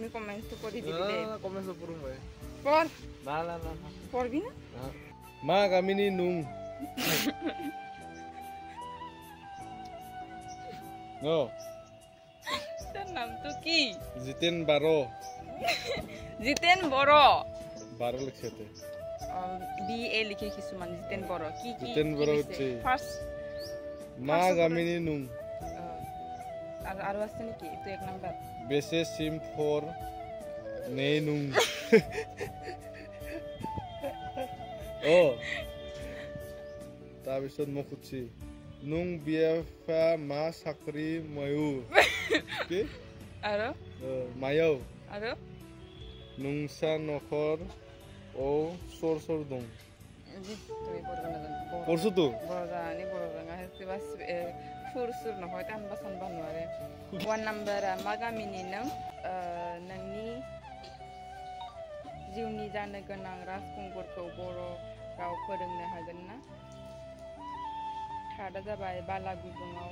তুমি কমেন্টস করে দিবি দে কমেন্টস পড়ুম ভাই পড় না না না পড়বি না মা গামিনী নুং নো তোর নাম তো কি জিতেন 12 জিতেন বড় 12 লিখছেতে BA লিখে কিছুমান জিতেন বড় কি কি জিতেন বড় হচ্ছে ফার্স্ট মা গামিনী নুং আর আছে নাকি তো এক নাম্বার বেসে সিম ফর নে নুং ও তাৰপিছত মই খুঁজছি নুং বিয়াফা মা চাকৰি ময়ো কি আৰু মায়ো আৰু নুংচা নখৰ ও চোৰ চোৰ দং তুমি পড়বা না পড়ছো তো বড় জানি বড় জানা হেতে বাস ফুরসুর নহয় টান বাসন বানোয়ারে 1 নাম্বার মাগাमिनि नोंनि जिउनि जानो गोनां राजकुंगुरखौ बर' राव फोरोंनो हागोन ना थार्डआ जाबाय बाला गुदुङाव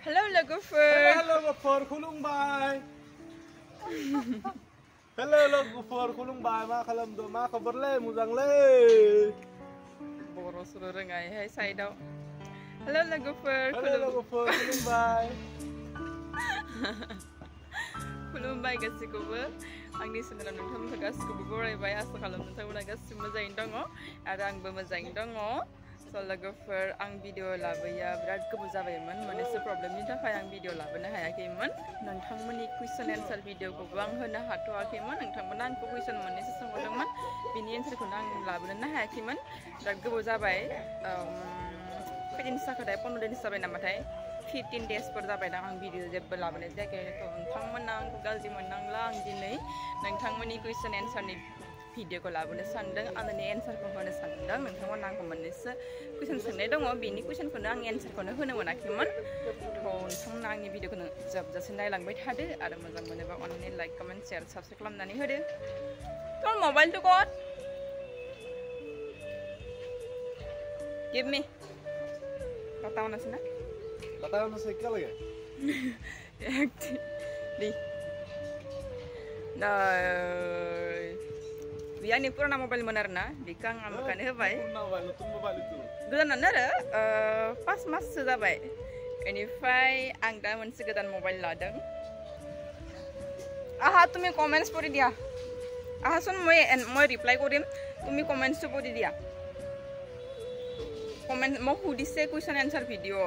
Hello लोगोफोर खुलुमबाय हेलो लोगोफोर खुलुमबाय मा खालामदों मा खबरलै मोजांलै बर' सुर रोङायहाय साइडआव हेलो लोगोफोर खुलुमबाय खुलुमबाय गासिखौबो आंनि चेनेलाव नोंथांमोनखौ गासिखौबो बरायबाय आसा खालामो नोंथांमोना गासिबो मोजाङैनो दङ आरो आंबो मोजाङैनो दङ स' लोगोफोर आं भिडिअ लाबोया बिराद गोबाव जाबायमोन मोननैसो प्रब्लेमनि थाखाय आं भिडिअ लाबोनो हायाखैमोन नोंथांमोननि कुइसन एन्सार भिडिअखौबो आं होनो हाथ'वाखैमोन नोंथांमोना आंखौ कुइसन मोननैसो सोंहरदोंमोन बिनि एन्सारखौनो आं लाबोनो हायाखैमोन बिराद गोबाव जाबाय खैदिन जाखोथाय 15 दिन जाबाय नामाथाय 15 डेजफोर जाबायदां आं भिडिअ जेबो लाबोनाय जायाखै नोंथांमोना आंखौ गाज्रि मोननांला आं दिनै नोंथांमोननि कुइसन एन्सारनि भिडिअखौ लाबोनो सानदों आंनि एन्सारखौ होनो सानदों नोंथांमोना आंखौ मोननैसो कुइसन सोंनाय दङ बेनि कुइसनखौनो आं एन्सारखौनो होनो मोनाखैमोन थ' नोंथांमोना आंनि भिडिअखौ जोबजासिम नायलांबाय थादो आरो मोजां मोनोबा अननानै लाइक कमेन्ट शेयार साबस्क्राइब खालामनानै होदो তোর মোবাইলটো কত give me बताओ ना सुना बताओ ना से क्या लगे di biar ni purana mobile benar na di kang amakan hebai mobile itu godanan आरो 5 माससो जाबाय बेनिफ्राय आं दा मोनसे गोदान मबाइल लादों आहा তুমি কমেন্টস পড়ি দিয়া আহাচোন মই রিপ্লাই কৰিম তুমি কমেন্টস পড়ি দিয়া কমেন্ট মই সুধিছে কুৱেশ্যন এনসাৰ ভিডিঅ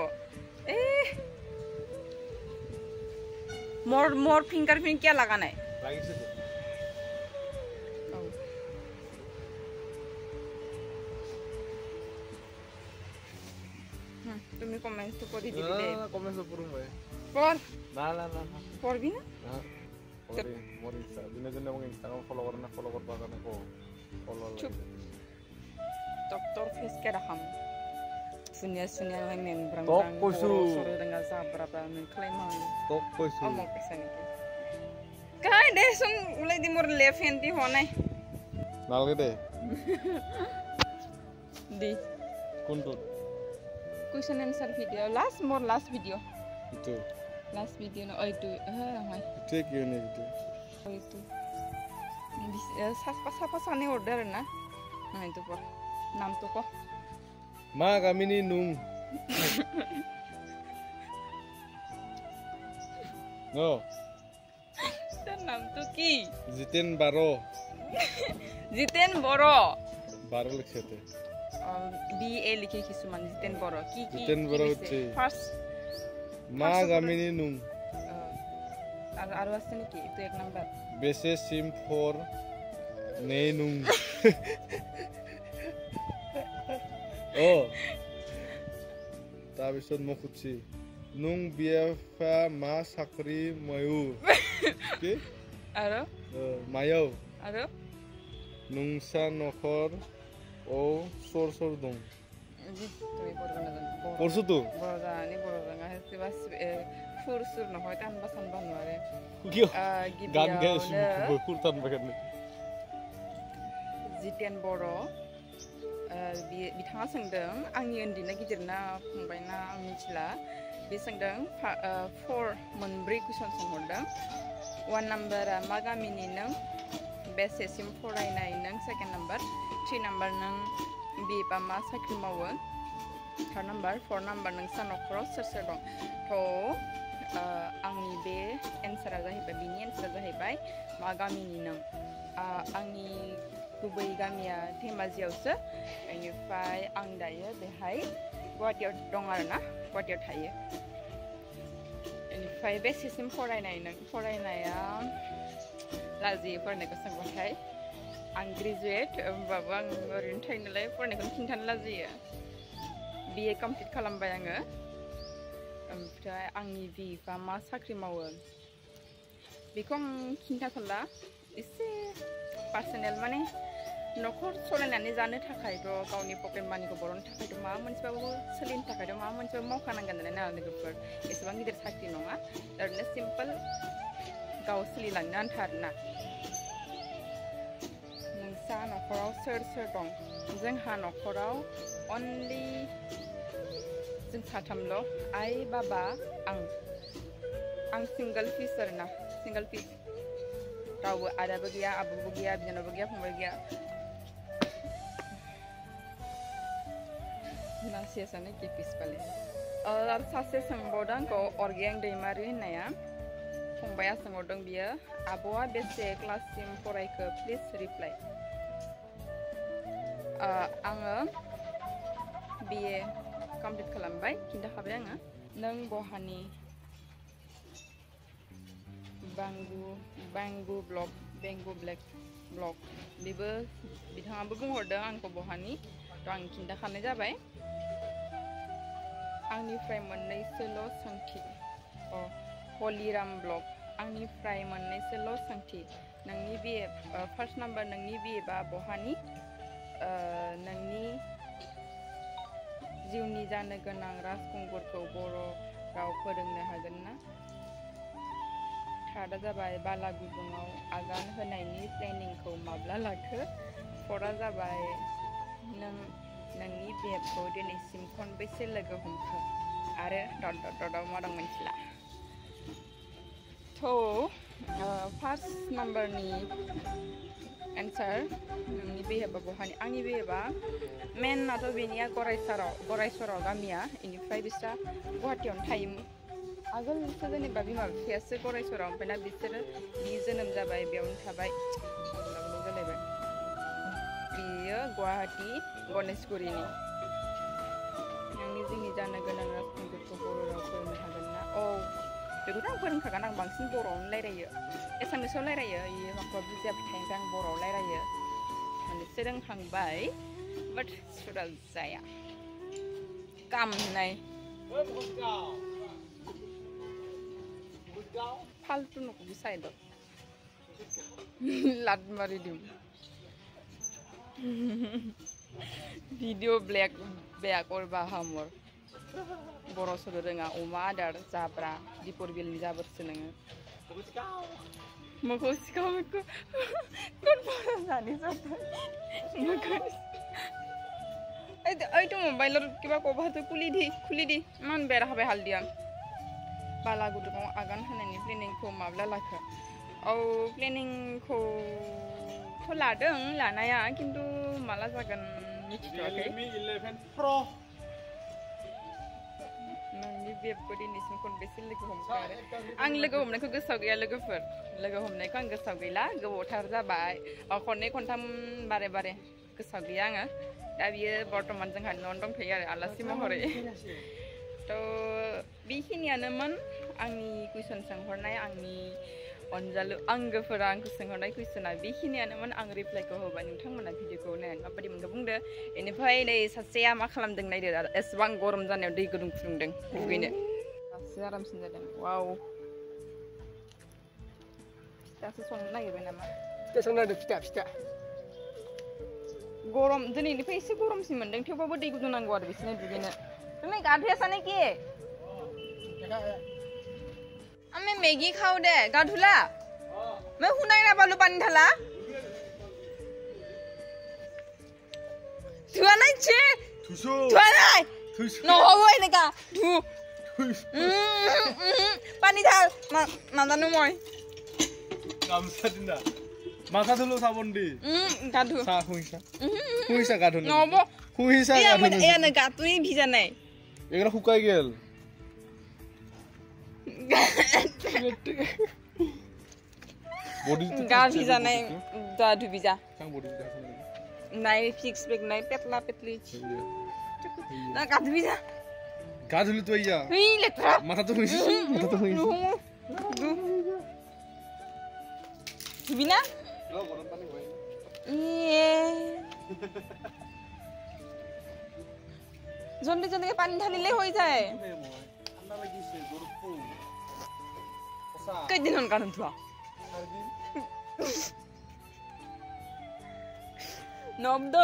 मोर फिंगरप्रिंट क्या लगाना है तुम्हें कमेंट्स तो कर दिबि दे कमेंट्स पढुम भाइ पढ ना ना ना पढबि ना मोर इन्स्टा दिने दिने म इन्स्टाग्राम फलो करबा কাৰণে को फलो डॉक्टर फेस के राखम सुनिया है मेम्ब्रां tok kosu sore dengan sabrapa menklaimang tok kosu omong kesana ki kai deh sun mulai di mur left hand ti honai nalge deh di kuntu question answer video last video itu last video no itu ramai itu gini gitu itu siapa sane order na nah itu por nam tuh kok মা গামিনী নুং নো তোর নাম তো কি জিতেন 12 জিতেন বড় 12 লিখছেতে BA লিখে কিছুমান জিতেন বড় কি কি জিতেন বড় হচ্ছে ফার্স্ট মা গামিনী নুং আর আছে নাকি তো এক নাম্বার বেসে সিম ফর নে নুং ও তাৰপিছত মই খুঁজছি নুং বিয়াফা মা চাকৰি ময়ো কি আৰু মায়ো আৰু নুংচা নখৰ ও চোৰ চোৰ দং তুমি পড়বা না পড়ছো তো বড় জানি বড় জানা হেতে বাস सुर सुर नहय तानबा सानबा नुआरे गान गाय गिबियावनो कुर्तान बागान जितेन बर' बिथाङा सोंदों आंनि उन्दैना गिदिरना फंबायना आं मिथिला बे सोंदों 4 मोनब्रै कुइसन सोंहरदों 1 नाम्बारा मा गामिनि नों बेसेसिम फरायनाय नों 2nd नाम्बार 3 नाम्बार नों बिएबा मा साख्रि मावो 3 नाम्बार 4 नाम्बार नोंसा न'खराव सोर सोर दं थ' आंनि बे एन्सारा जाहैबाय बिनि एन्सारा जाहैबाय मा गामिनि नों आंनि गुबै गामिया धेमाजियावसो बेनिफ्राय आं दायो बेहाय गुवाहाटीयाव दं आरोना गुवाहाटीयाव थायो बेनिफ्राय बेसेसिम फरायनाय नों फरायनाया लाजियो फरायनायखौ सोंबाथाय आं ग्रेजुवेट होमबाबो आं ओरैनो थायो नालाय फरायनायखौनो खिन्थानो लाजियो BA कमप्लिट खालामबाय आङो ओमफ्राय आंनि बिफा मा साख्रि मावो बेखौ आं खिन्थाथ'ला एसे पार्सनेल माने न'खर सलायनानै जानो थाखायथ' गावनि पकेट मानिखौ बर'नो थाखायथ' माबा मोनसेबाबो सोलिनो थाखायथ' माबा मोनसेबाबो मावखानांगोन ना लोगोफोर एसेबां गिदिर साख्रि नङा ओरैनो सिम्पोल गाव सोलिलांनो आन्था आरोना नोंसा न'खराव सोर सोर दं जोंहा न'खराव अनलि जों साथामल' आइ बाबा आं सिंगल पिस आरोना सिंगल पिस रावबो आदाबो गैया आब'बो गैया बिनानावबो गैया फंबाय गैया नासियासानो के पिस पाले आरो सासे सोंबावदों आंखौ अर्गें दैमारि होननाया फंबाया सोंहरदों बियो आब'आ बेसे क्लाससिम फरायखो प्लिज रिप्लाइ आङो BA कमप्लिट खालामबाय खिन्थाखाबाय आङो नों बहानि बेंगु ब्लग बेबो बिथाङाबो बुंहरदों आंखौ बहानि थ' आं खिन्थाखानाय जाबाय आंनिफ्राय मोननैसोल' सोंथि हलिराम ब्लग आंनिफ्राय मोननैसोल' सोंथि नोंनि BA फार्स्ट नाम्बार नोंनि BA बा बहानि नोंनि जिउनि जानो गोनां राजखुंगुरखौ बर' राव फोरोंनो हागोन ना थार्डआ जाबाय बालागुदुङाव आगान होनायनि प्लेनिंखौ माब्ला लाखो फरा जाबाय नोंनि BFखौ दिनैसिम खनबेसे लोगो हमखो आरो डटआव मा दं मिथिला थ' फार्स्ट नाम्बारनि एन्सार नोंनि BFआ बहानि आंनि BFआ मेनाथ' बेनिया गरायसराव गामिया बेनिफ्राय बिस्रा गुवाहाटीयावनो थायोमोन आगोलसो जेनेबा बिमा बिफायासो गरायसराव ओमफ्राय ना बिसोरो बि जोनोम जाबाय बेयावनो थाबाय जालायबाय बियो गुवाहाटी गणेशगुरिनि नोंनि जोंनि जानो गोनां राजखुंगुरखौ बर' राव फोरोंनो हागोन ना बेखौथ' आं फोरोंखागोन आं बांसिन बर'आवनो रायलायो एसामिसाव रायलायो इयो माखौबा बुजियाबाथाय आं बर'आव रायलायो मोननैसो रोंखांबाय बाट सुरा जाया काम होननाय फाल्तु नको साइडत लाद मारि दिम भिडिअ ब्लेक बेयाकर बाहामर बर' सोलो रोङा अमा आदार जाब्रा दिपर बिलनि जाबोरसो नोङो मोखौ सिखाव मोखौ कोन बर' जानि जाबाय मोखौ ओइ तो मोबाइलर किबा कभारखौ खुलि दि मान बेरा हाबाय हालदिया बालागुदुङाव आगान होनायनि प्लेनिंखौ माब्ला लाखो प्लेनिंखौथ' लादों लानाया खिन्थु माला जागोन मिथिथ'वाखै नोंनि BFखौ दिनैसिम खनबेसे लोगो हमखो आरो आं लोगो हमनायखौ गोसोआव गैया लोगोफोर लोगो हमनायखौ आं गोसोआव गैला गोबावथार जाबाय खननै खनथाम बारे गोसोआव गैया आङो दा बियो बर्तमान जोंहा न'आवनो दंथ'यो आरो आलासि महरै थ' बेखिनियानोमोन आंनि कुइसन सोंहरनाय आंनि अनजालु आंगोफोरा आंखौ सोंहरनाय कुइसना बेखिनियानोमोन आं रिप्लाइखौ होबाय नोंथांमोना भिडिअखौ नायनानै माबायदि मोनखो बुंदो बेनिफ्राय नै सासेया मा खालामदों नायदो आरो एसेबां गरम जानायाव दै गुदुं फुदुंदों दुगैनो दासो आरामसिन जादों वाव फिथासो संनो नागिरबाय नामा फिथा संनो नागिरदों फिथा गरम दिनैनिफ्राय एसे गरमसिन मोनदों थेवबाबो दै गुदुं नांगौ आरो बिसोरनो दुगैनो तुम्हें गाधे ऐसा नहीं किए আমি মেগী খাও দে গা ধুলা মই শুনাই নাপালো পানী ঢালা ধোৱা নাই ছে ধোৱা নাই নহ'ব এনেকা ধু পানী ঢাল নাজানো মই মাথা ধুলো চাবোন দি গা ধু শুইছা গা ধুলো নহ'ব শুইছা গা ধুলো এয়া না গাটোই ভিজা নাই এগুলো শুকাই গেল গা ভিজা নাই গা ধুবি যা নাই ফিক্স বেগ নাই পেটলা পেটলি গা ধুবি যা গা ধুলি তো ইয়া লেট্রা মাথাটো শুইছিস ধুবি না জলদি জলদি পানী ঢালিলে হৈ যায় কেইদিন হল গা নোধোৱা নবদ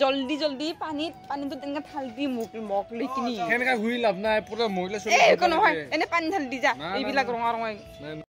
জলদি জলদি পানীটো তেনেকা ঢালবি মক লৈ কিনি কেনেকা হুই লাভ নাই পুৰা মহিলা একো নহয় এনে পানী ঢালি দি যা এইবিলাক ৰঙা ৰঙা